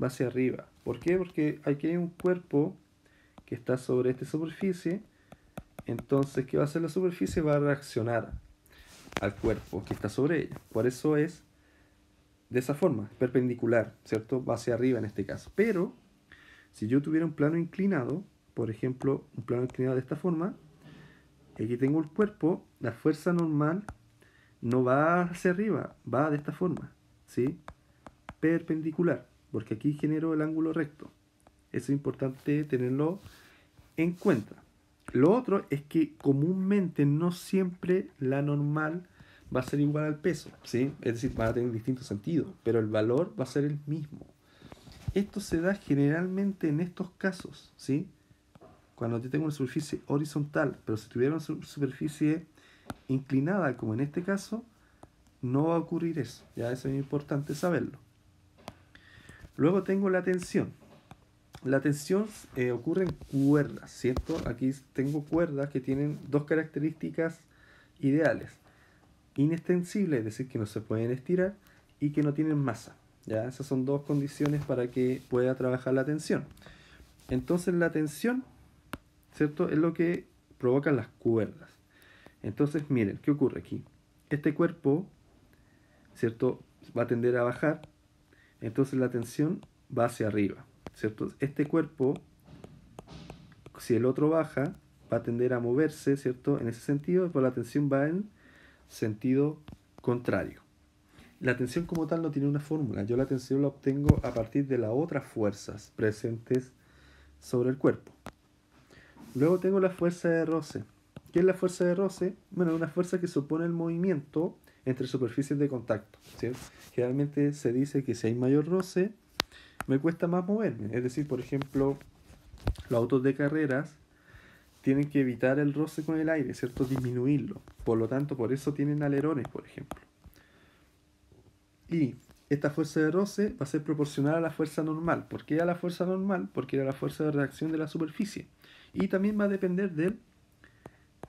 Va hacia arriba. ¿Por qué? Porque aquí hay un cuerpo que está sobre esta superficie. Entonces, ¿qué va a hacer la superficie? Va a reaccionar al cuerpo que está sobre ella. Por eso es de esa forma, perpendicular, ¿cierto? Va hacia arriba en este caso. Pero, si yo tuviera un plano inclinado, por ejemplo, un plano inclinado de esta forma, aquí tengo el cuerpo, la fuerza normal no va hacia arriba, va de esta forma, ¿sí? Perpendicular, porque aquí genero el ángulo recto. Eso es importante tenerlo en cuenta. Lo otro es que comúnmente no siempre la normal va a ser igual al peso, ¿sí? Es decir, van a tener distintos sentidos, pero el valor va a ser el mismo. Esto se da generalmente en estos casos, ¿sí? Cuando yo tengo una superficie horizontal, pero si tuviera una superficie inclinada, como en este caso, no va a ocurrir eso. Ya eso es importante saberlo. Luego tengo la tensión. La tensión ocurre en cuerdas, ¿cierto? Aquí tengo cuerdas que tienen dos características ideales. Inextensibles, es decir, que no se pueden estirar, y que no tienen masa. ¿Ya? Esas son dos condiciones para que pueda trabajar la tensión. Entonces la tensión, ¿cierto? Es lo que provocan las cuerdas. Entonces, miren, ¿qué ocurre aquí? Este cuerpo, ¿cierto? Va a tender a bajar, entonces la tensión va hacia arriba, ¿cierto? Este cuerpo, si el otro baja, va a tender a moverse, ¿cierto? En ese sentido, pues la tensión va en sentido contrario. La tensión como tal no tiene una fórmula. Yo la tensión la obtengo a partir de las otras fuerzas presentes sobre el cuerpo. Luego tengo la fuerza de roce. ¿Qué es la fuerza de roce? Bueno, es una fuerza que supone el movimiento entre superficies de contacto, ¿sí? Generalmente se dice que si hay mayor roce, me cuesta más moverme. Es decir, por ejemplo, los autos de carreras tienen que evitar el roce con el aire, ¿cierto? Disminuirlo. Por lo tanto, por eso tienen alerones, por ejemplo. Y esta fuerza de roce va a ser proporcional a la fuerza normal. ¿Por qué a la fuerza normal? Porque era la fuerza de reacción de la superficie. Y también va a depender del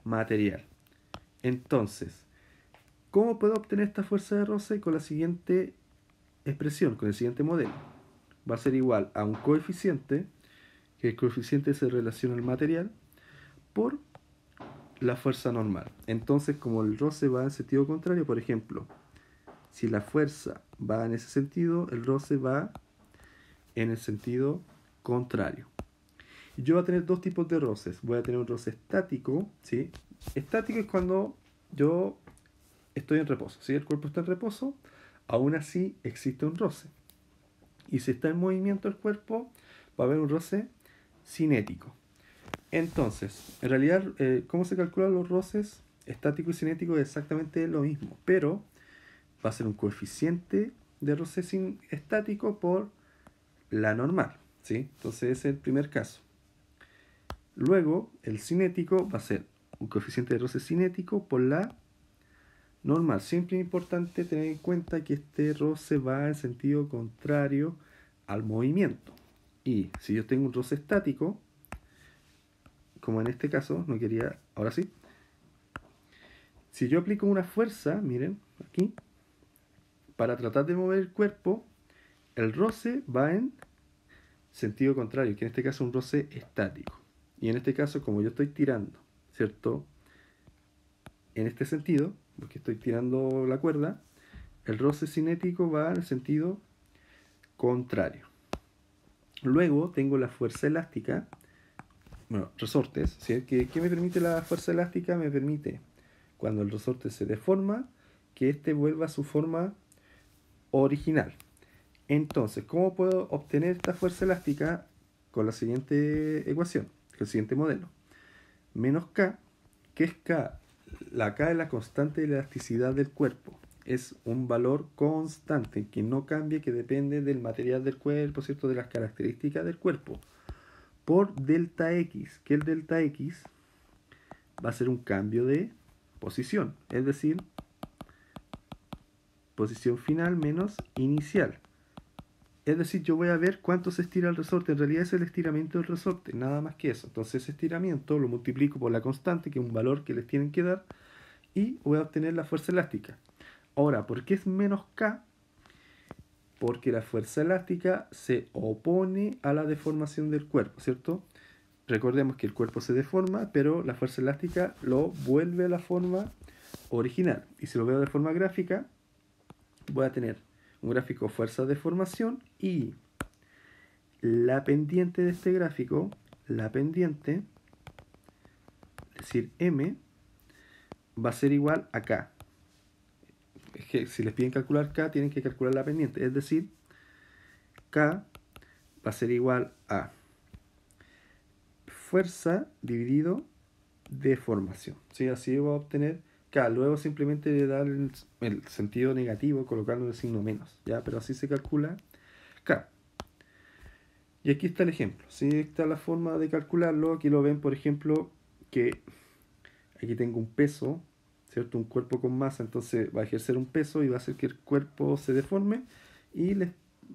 material. Entonces, ¿cómo puedo obtener esta fuerza de roce? Con la siguiente expresión, con el siguiente modelo. Va a ser igual a un coeficiente, que el coeficiente se relaciona al material, por la fuerza normal. Entonces, como el roce va en sentido contrario, por ejemplo, si la fuerza va en ese sentido, el roce va en el sentido contrario. Y yo voy a tener dos tipos de roces. Voy a tener un roce estático, ¿sí? Estático es cuando yo estoy en reposo, ¿sí? El cuerpo está en reposo, aún así existe un roce. Y si está en movimiento el cuerpo, va a haber un roce cinético. Entonces, en realidad, ¿cómo se calculan los roces? Estático y cinético es exactamente lo mismo, pero va a ser un coeficiente de roce estático por la normal, ¿sí? Entonces ese es el primer caso. Luego, el cinético va a ser un coeficiente de roce cinético por la normal. Siempre es importante tener en cuenta que este roce va en sentido contrario al movimiento. Y si yo tengo un roce estático, como en este caso, no quería, ahora sí. Si yo aplico una fuerza, miren, aquí, para tratar de mover el cuerpo, el roce va en sentido contrario, que en este caso es un roce estático. Y en este caso, como yo estoy tirando, ¿cierto? En este sentido, porque estoy tirando la cuerda, el roce cinético va en el sentido contrario. Luego tengo la fuerza elástica, bueno, resortes, ¿sí? ¿Qué me permite la fuerza elástica? Me permite, cuando el resorte se deforma, que éste vuelva a su forma original. Entonces, ¿cómo puedo obtener esta fuerza elástica? Con la siguiente ecuación, con el siguiente modelo. menos K. ¿Qué es K? La K es la constante de elasticidad del cuerpo. Es un valor constante que no cambia, que depende del material del cuerpo, ¿cierto? De las características del cuerpo. Por delta X, que el delta X va a ser un cambio de posición, es decir, posición final menos inicial. Es decir, yo voy a ver cuánto se estira el resorte. En realidad es el estiramiento del resorte, nada más que eso. Entonces ese estiramiento lo multiplico por la constante, que es un valor que les tienen que dar, y voy a obtener la fuerza elástica. Ahora, ¿por qué es menos K? Porque la fuerza elástica se opone a la deformación del cuerpo, ¿cierto? Recordemos que el cuerpo se deforma, pero la fuerza elástica lo vuelve a la forma original. Y si lo veo de forma gráfica, voy a tener un gráfico fuerza-deformación y la pendiente de este gráfico, la pendiente, es decir, M, va a ser igual a K. Es que si les piden calcular K, tienen que calcular la pendiente. Es decir, K va a ser igual a fuerza dividido deformación. ¿Sí? Así voy a obtener K. Luego simplemente le dar el sentido negativo colocando el signo menos. ¿Ya? Pero así se calcula K. Y aquí está el ejemplo. ¿Sí? Está la forma de calcularlo. Aquí lo ven, por ejemplo, que aquí tengo un peso, ¿cierto? Un cuerpo con masa, entonces va a ejercer un peso y va a hacer que el cuerpo se deforme, y les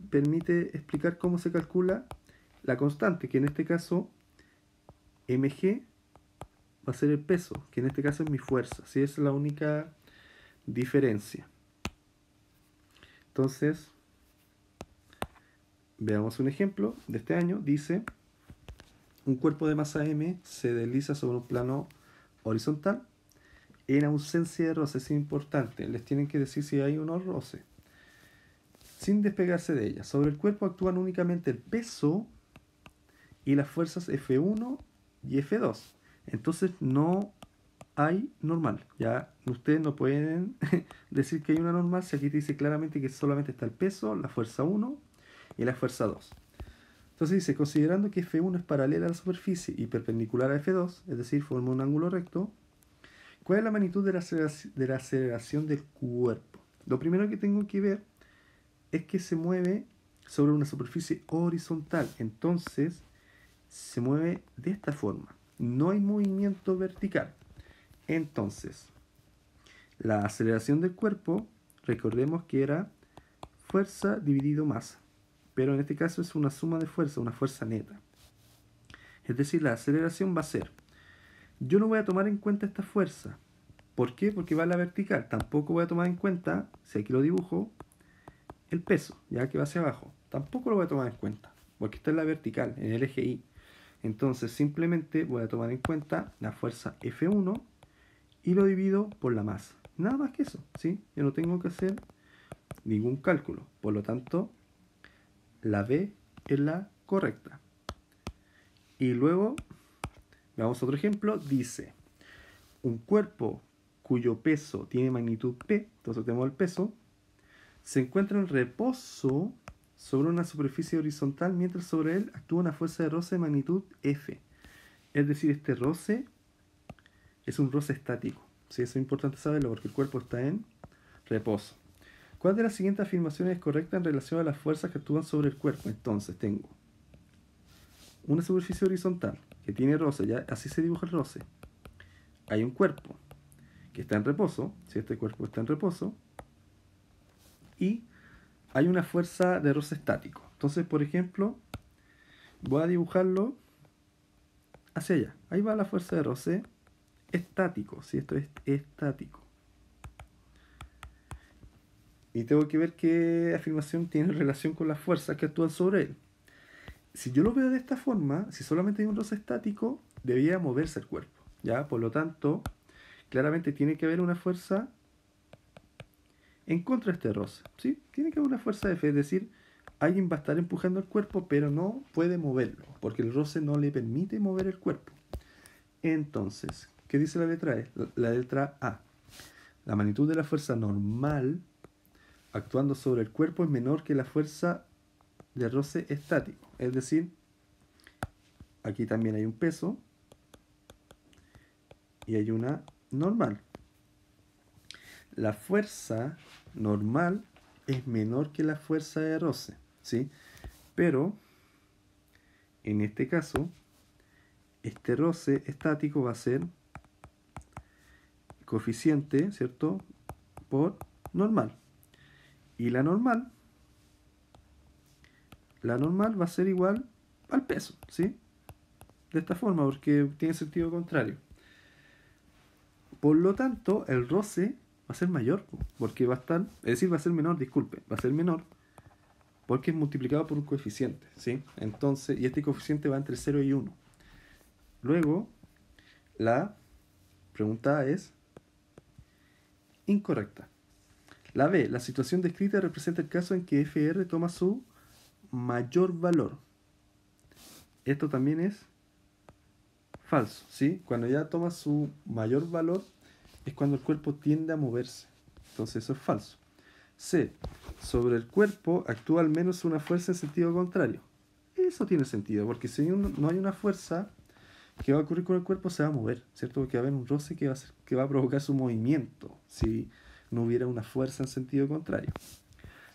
permite explicar cómo se calcula la constante, que en este caso mg va a ser el peso, que en este caso es mi fuerza. ¿Sí? Esa es la única diferencia. Entonces, veamos un ejemplo de este año. Dice, un cuerpo de masa m se desliza sobre un plano horizontal en ausencia de roce. Es importante, les tienen que decir si hay unos roce, sin despegarse de ella. Sobre el cuerpo actúan únicamente el peso y las fuerzas F1 y F2. Entonces no hay normal. Ya ustedes no pueden decir que hay una normal si aquí te dice claramente que solamente está el peso, la fuerza 1 y la fuerza 2. Entonces dice, considerando que F1 es paralela a la superficie y perpendicular a F2, es decir, forma un ángulo recto, ¿cuál es la magnitud de la aceleración del cuerpo? Lo primero que tengo que ver es que se mueve sobre una superficie horizontal. Entonces se mueve de esta forma. No hay movimiento vertical. Entonces, la aceleración del cuerpo, recordemos que era fuerza dividido masa. Pero en este caso es una suma de fuerza, una fuerza neta. Es decir, la aceleración va a ser, yo no voy a tomar en cuenta esta fuerza. ¿Por qué? Porque va a la vertical. Tampoco voy a tomar en cuenta, si aquí lo dibujo, el peso, ya que va hacia abajo. Tampoco lo voy a tomar en cuenta, porque está en la vertical, en el eje Y. Entonces simplemente voy a tomar en cuenta la fuerza F1 y lo divido por la masa. Nada más que eso, ¿sí? Yo no tengo que hacer ningún cálculo. Por lo tanto, la B es la correcta. Y luego, veamos otro ejemplo. Dice, un cuerpo cuyo peso tiene magnitud P, entonces tenemos el peso, se encuentra en reposo sobre una superficie horizontal mientras sobre él actúa una fuerza de roce de magnitud F. Es decir, este roce es un roce estático. ¿Sí? Eso es importante saberlo porque el cuerpo está en reposo. ¿Cuál de las siguientes afirmaciones es correcta en relación a las fuerzas que actúan sobre el cuerpo? Entonces tengo una superficie horizontal que tiene roce, ya así se dibuja el roce. Hay un cuerpo que está en reposo, si este cuerpo está en reposo, y hay una fuerza de roce estático. Entonces, por ejemplo, voy a dibujarlo hacia allá. Ahí va la fuerza de roce estático, si esto es estático. Y tengo que ver qué afirmación tiene relación con las fuerzas que actúan sobre él. Si yo lo veo de esta forma, si solamente hay un roce estático, debería moverse el cuerpo, ¿ya? Por lo tanto, claramente tiene que haber una fuerza en contra de este roce, ¿sí? Tiene que haber una fuerza F, es decir, alguien va a estar empujando el cuerpo, pero no puede moverlo, porque el roce no le permite mover el cuerpo. Entonces, ¿qué dice la letra E? La letra A. La magnitud de la fuerza normal actuando sobre el cuerpo es menor que la fuerza de roce estático. Es decir, aquí también hay un peso y hay una normal. La fuerza normal es menor que la fuerza de roce, ¿sí? Pero en este caso, este roce estático va a ser coeficiente, ¿cierto? Por normal. Y la normal va a ser igual al peso, ¿sí? De esta forma, porque tiene sentido contrario. Por lo tanto, el roce va a ser mayor, porque va a estar, es decir, va a ser menor, disculpe, va a ser menor porque es multiplicado por un coeficiente, ¿sí? Entonces, y este coeficiente va entre 0 y 1. Luego, la pregunta A es incorrecta. La B, la situación descrita representa el caso en que FR toma su mayor valor. Esto también es falso, ¿sí? Cuando ya toma su mayor valor es cuando el cuerpo tiende a moverse. Entonces eso es falso. C, sobre el cuerpo actúa al menos una fuerza en sentido contrario. Eso tiene sentido, porque si no hay una fuerza que va a ocurrir con el cuerpo, se va a mover, ¿cierto? Porque va a haber un roce que va a provocar su movimiento si no hubiera una fuerza en sentido contrario.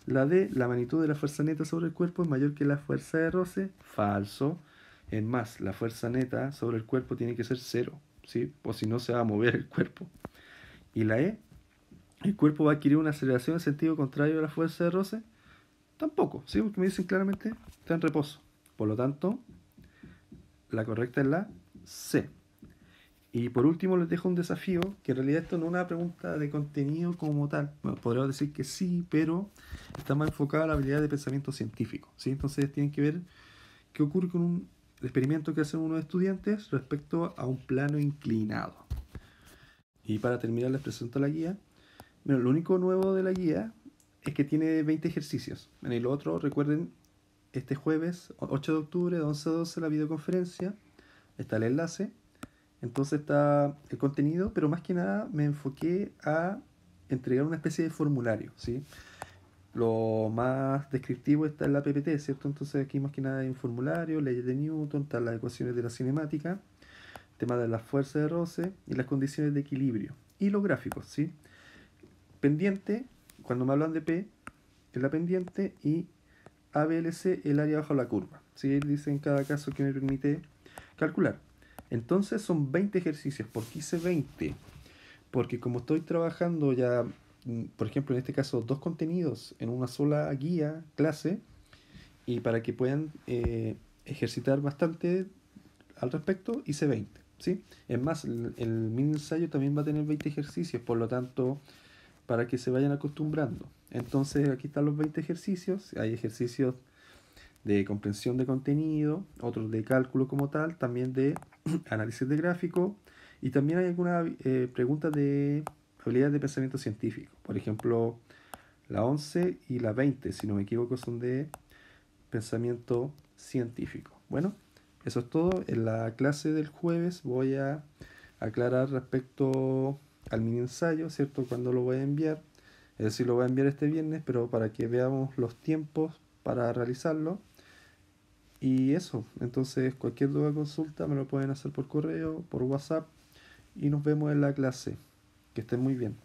La D, la magnitud de la fuerza neta sobre el cuerpo es mayor que la fuerza de roce. Falso. Es más, la fuerza neta sobre el cuerpo tiene que ser 0, ¿sí? O si no, se va a mover el cuerpo. Y la E, el cuerpo va a adquirir una aceleración en sentido contrario a la fuerza de roce. Tampoco, ¿sí? Porque me dicen claramente está en reposo. Por lo tanto, la correcta es la C. Y por último les dejo un desafío, que en realidad esto no es una pregunta de contenido como tal. Bueno, podríamos decir que sí, pero está más enfocada a la habilidad de pensamiento científico, ¿sí? Entonces tienen que ver qué ocurre con un experimento que hacen unos estudiantes respecto a un plano inclinado. Y para terminar les presento la guía. Bueno, lo único nuevo de la guía es que tiene 20 ejercicios. En el otro, recuerden, este jueves 8 de octubre de 11 a 12 la videoconferencia, está el enlace. Entonces está el contenido, pero más que nada me enfoqué a entregar una especie de formulario, ¿sí? Lo más descriptivo está en la PPT, ¿cierto? Entonces aquí más que nada hay un formulario, leyes de Newton, están las ecuaciones de la cinemática, tema de las fuerzas de roce y las condiciones de equilibrio. Y los gráficos, ¿sí? Pendiente, cuando me hablan de P, es la pendiente, y ABLC, el área bajo la curva, ¿sí? Dice en cada caso que me permite calcular. Entonces son 20 ejercicios. ¿Por qué hice 20? Porque como estoy trabajando ya, por ejemplo, en este caso, 2 contenidos en una sola guía, clase, y para que puedan ejercitar bastante al respecto, hice 20, ¿sí? Es más, el mini ensayo también va a tener 20 ejercicios, por lo tanto, para que se vayan acostumbrando. Entonces, aquí están los 20 ejercicios. Hay ejercicios de comprensión de contenido, otros de cálculo como tal, también de análisis de gráfico, y también hay algunas preguntas de habilidades de pensamiento científico. Por ejemplo, la 11 y la 20, si no me equivoco, son de pensamiento científico. Bueno, eso es todo. En la clase del jueves voy a aclarar respecto al mini ensayo, ¿cierto? Cuándo lo voy a enviar. Es decir, lo voy a enviar este viernes, pero para que veamos los tiempos para realizarlo. Y eso, entonces cualquier duda o consulta me lo pueden hacer por correo, por WhatsApp, y nos vemos en la clase. Que estén muy bien.